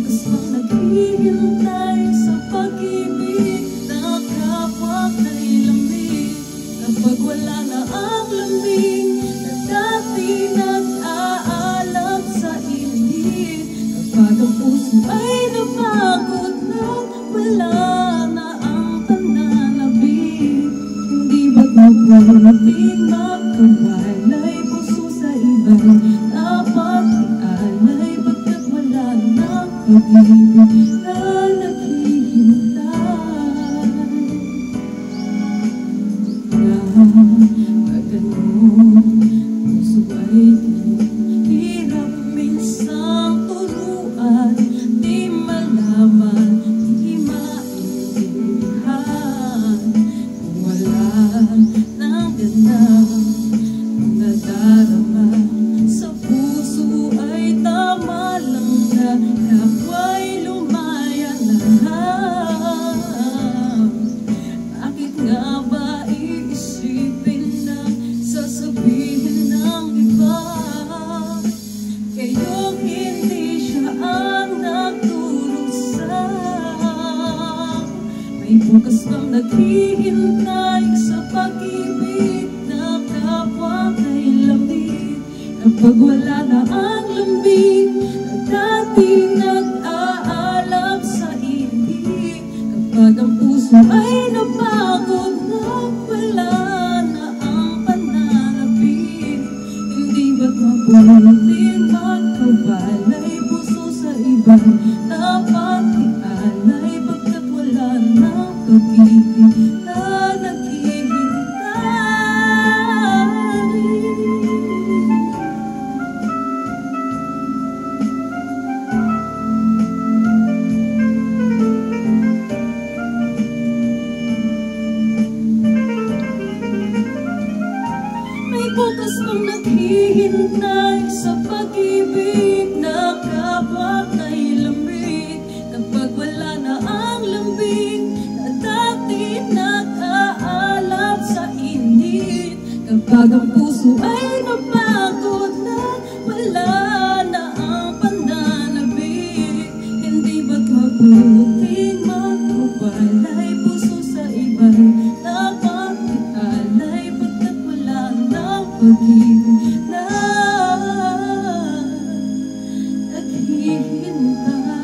bukas pang naghihintay sa pag-ibig na kapwa kay lamig. Kapag wala na ang lamig na dati nag-aalab sa init. Kapag ang puso ay napagod na wala na ang pananabik. Hindi ba't mabuting magkawalay puso sa iba? Dapat ialay pagkat wala na pag-ibig na naghihintay. Pag ganun, puso ay hirap minsang turuan. Di malaman, di maintindihan. Kung wala ng ganang nadarama sa puso ay tama lang na kapwa'y lumaya na. Bakit nga ba iisipin na sasabihin ng iba? Kayong hindi siya ang nagdurusa. May bukas pang naghihintay sa pag-ibig na kapwa kay lamig. Kapag wala na ang lambing na dati nag-aalab sa init. Kapag ang puso ay napagod na wala na ang pananabik. Hindi ba't mabuting magkawalay puso sa iba? Dapat ialay pagkat wala na pag-ibig na naghihintay. May bukas pang naghihintay sa pag-ibig na kapwa kay lamig. Kapag wala na ang lambing na dati nag-aalab sa init. Kapag ang puso ay napagod na wala na ang pananabik. Hindi ba't mabuting magkawalay puso sa iba? Dapat ialay pagkat wala na pag-ibig na naghihintay.